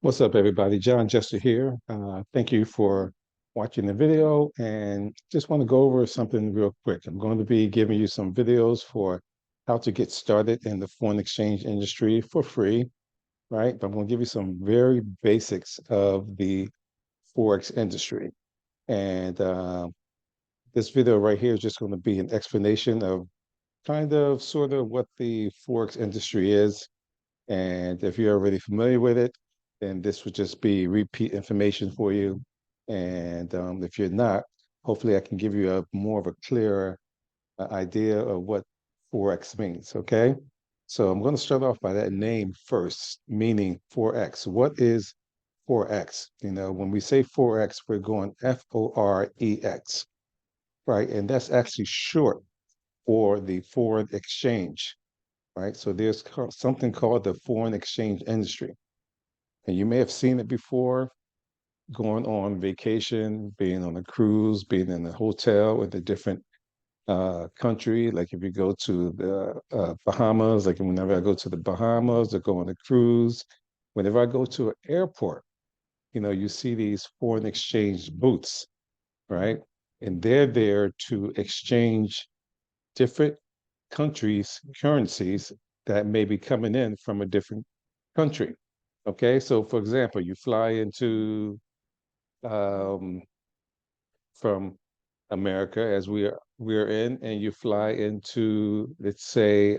What's up, everybody? John Jester here. Thank you for watching the video and just want to go over something real quick. I'm going to be giving you some videos for how to get started in the foreign exchange industry for free, right? But I'm going to give you some very basics of the Forex industry. And this video right here is just going to be an explanation of kind of sort of what the Forex industry is, and if you're already familiar with it, then this would just be repeat information for you. And if you're not, hopefully I can give you a more of a clearer idea of what Forex means, okay? So I'm going to start off by that name first, meaning Forex. What is Forex? You know, when we say Forex, we're going Forex, right? And that's actually short for the foreign exchange, right? So there's something called the foreign exchange industry. And you may have seen it before going on vacation, being on a cruise, being in a hotel with a different country. Like if you go to the Bahamas, like whenever I go to the Bahamas or go on a cruise, whenever I go to an airport, you know, you see these foreign exchange booths, right? And they're there to exchange different countries' currencies that may be coming in from a different country. Okay, so for example, you fly into um, from America as we're in, and you fly into, let's say,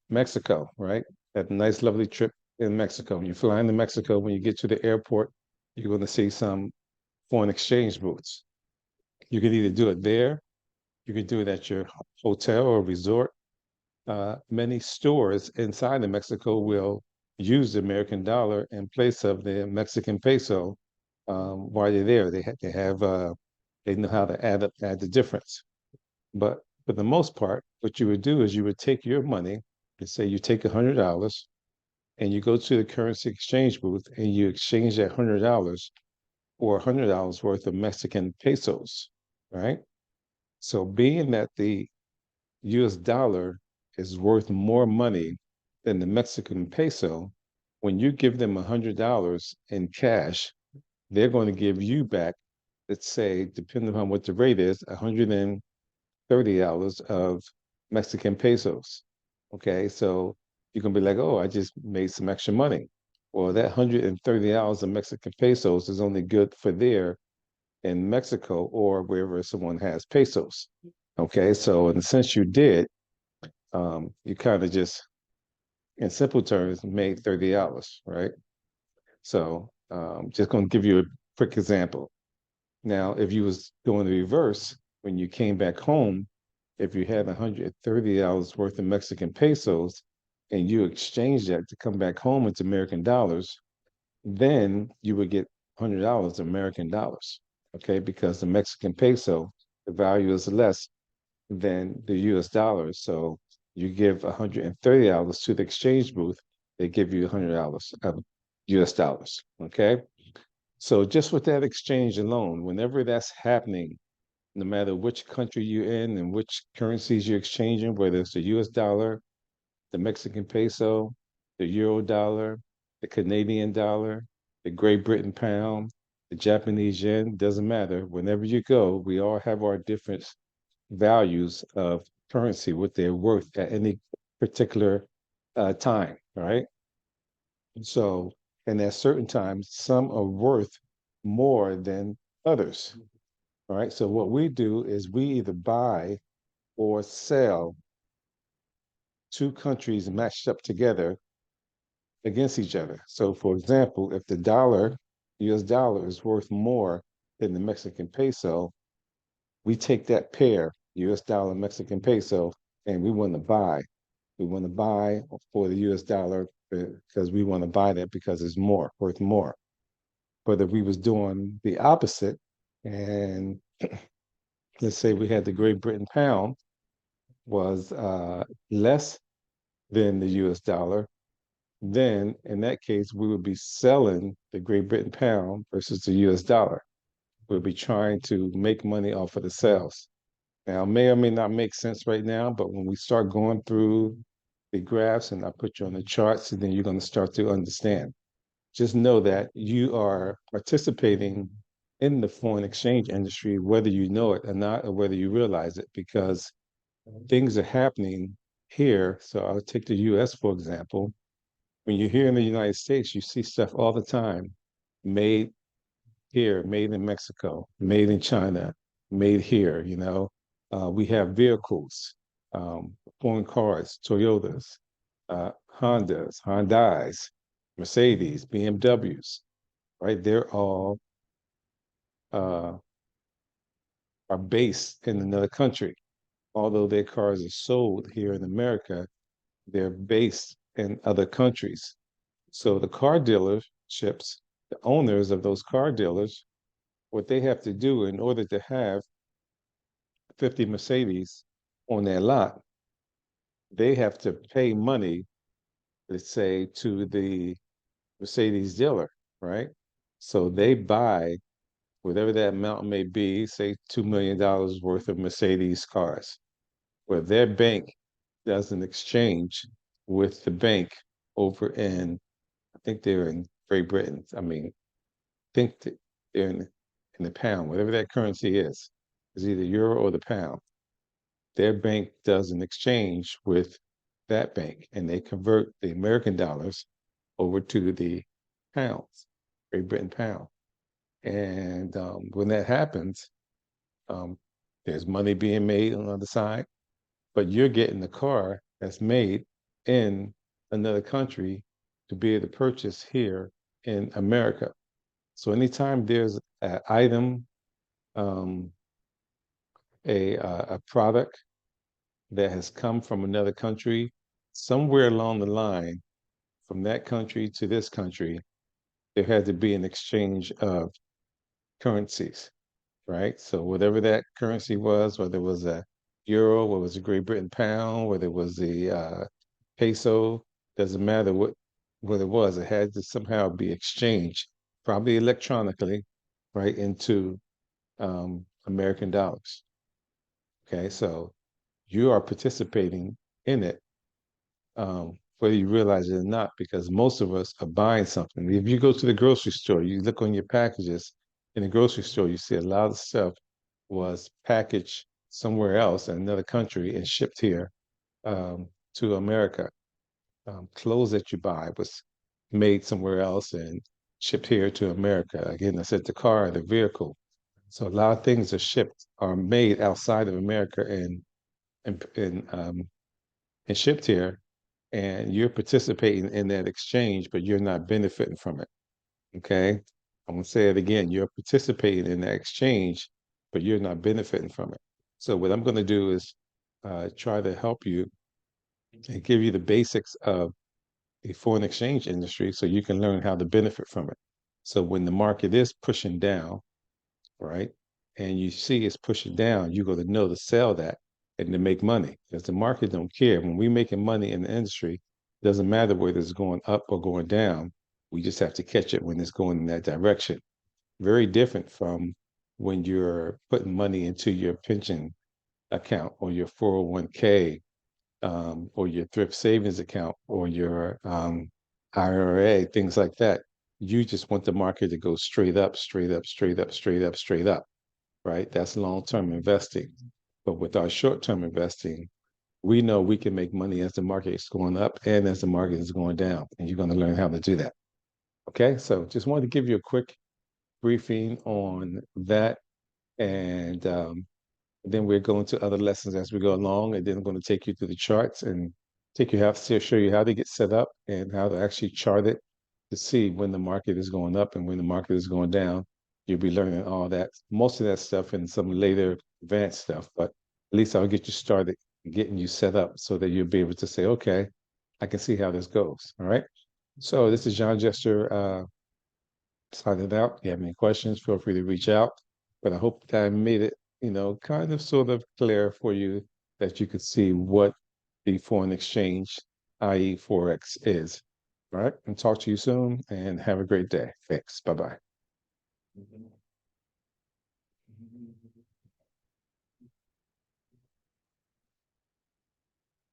Mexico, right? That nice, lovely trip in Mexico. When you fly into Mexico, when you get to the airport, you're going to see some foreign exchange booths. You can either do it there, you can do it at your hotel or resort. Many stores inside of Mexico will use the American dollar in place of the Mexican peso while they're there. They know how to add the difference. But for the most part, what you would do is you would take your money, let's say you take $100 and you go to the currency exchange booth and you exchange that $100 for $100 worth of Mexican pesos, right? So being that the US dollar is worth more money than the Mexican peso, when you give them $100 in cash, they're going to give you back, let's say, depending on what the rate is, $130 of Mexican pesos. Okay, so you can be like, oh, I just made some extra money. Well, that $130 of Mexican pesos is only good for there in Mexico or wherever someone has pesos. Okay, so in the sense you did, you kind of just, in simple terms, made $30, right? So just going to give you a quick example. Now, if you was doing the reverse, when you came back home, if you had $130 worth of Mexican pesos and you exchanged that to come back home into American dollars, then you would get $100 American dollars, okay? Because the Mexican peso, the value is less than the US dollar. So you give $130 to the exchange booth, they give you $100 of US dollars, okay? So just with that exchange alone, whenever that's happening, no matter which country you're in and which currencies you're exchanging, whether it's the US dollar, the Mexican peso, the euro dollar, the Canadian dollar, the Great Britain pound, the Japanese yen, doesn't matter. Whenever you go, we all have our different values of currency, what they're worth at any particular time, right? So, and at certain times, some are worth more than others. All right. So what we do is we either buy or sell two countries matched up together against each other. So for example, if the dollar, US dollar is worth more than the Mexican peso, we take that pair, US dollar, Mexican peso, and we want to buy. We want to buy for the US dollar because we want to buy that because it's more, worth more. But if we was doing the opposite, and let's say we had the Great Britain pound was less than the US dollar, then in that case, we would be selling the Great Britain pound versus the US dollar. We'll be trying to make money off of the sales. Now, it may or may not make sense right now, but when we start going through the graphs and I put you on the charts, and then you're going to start to understand. just know that you are participating in the foreign exchange industry, whether you know it or not, or whether you realize it, because things are happening here. So I'll take the US, for example. When you're here in the United States, you see stuff all the time made here, made in Mexico, made in China, made here, you know. We have vehicles, foreign cars, Toyotas, Hondas, Hyundais, Mercedes, BMWs, right? They're all uh, are based in another country. Although their cars are sold here in America, they're based in other countries. So the car dealerships, the owners of those car dealers, what they have to do in order to have 50 Mercedes on their lot, they have to pay money, let's say, to the Mercedes dealer, right? So they buy whatever that amount may be, say $2 million worth of Mercedes cars, where their bank does an exchange with the bank over in, I think they're in Great Britain. I mean, think that they're in the pound, whatever that currency is either euro or the pound. Their bank does an exchange with that bank, and they convert the American dollars over to the pounds, Great Britain pound. And when that happens, um, there's money being made on the other side, but you're getting the car that's made in another country to be able to purchase here in America. So anytime there's an item, um, a product that has come from another country, somewhere along the line, from that country to this country, there had to be an exchange of currencies, right? So whatever that currency was, whether it was a euro, whether it was a Great Britain pound, whether it was the peso, doesn't matter what it was, it had to somehow be exchanged, probably electronically, right, into American dollars. Okay, so you are participating in it, whether you realize it or not, because most of us are buying something. If you go to the grocery store, you look on your packages in the grocery store, you see a lot of stuff was packaged somewhere else in another country and shipped here to America. Clothes that you buy was made somewhere else and shipped here to America. Again, I said the car, the vehicle. So a lot of things are made outside of America and and shipped here, and you're participating in that exchange, but you're not benefiting from it. Okay. I'm gonna say it again. You're participating in that exchange, but you're not benefiting from it. So what I'm gonna do is try to help you and give you the basics of the foreign exchange industry so you can learn how to benefit from it. So when the market is pushing down, right? And you see it's pushing down, you got to know to sell that and to make money because the market don't care. When we making money in the industry, it doesn't matter whether it's going up or going down. We just have to catch it when it's going in that direction. Very different from when you're putting money into your pension account or your 401k or your thrift savings account or your IRA, things like that. You just want the market to go straight up, straight up, straight up, straight up, straight up, right? That's long-term investing. But with our short-term investing, we know we can make money as the market is going up and as the market is going down. And you're going to learn how to do that. Okay, so just wanted to give you a quick briefing on that. And then we're going to other lessons as we go along. And then I'm going to take you through the charts and take you how to show you how to get set up and how to actually chart it to see when the market is going up and when the market is going down. You'll be learning all that, most of that stuff and some later advanced stuff, but at least I'll get you started getting you set up so that you'll be able to say, okay, I can see how this goes. All right. So this is John Jester signing out. If you have any questions, feel free to reach out. But I hope that I made it, kind of sort of clear for you that you could see what the foreign exchange, i.e. Forex is. All right. And talk to you soon and have a great day. Thanks. Bye-bye.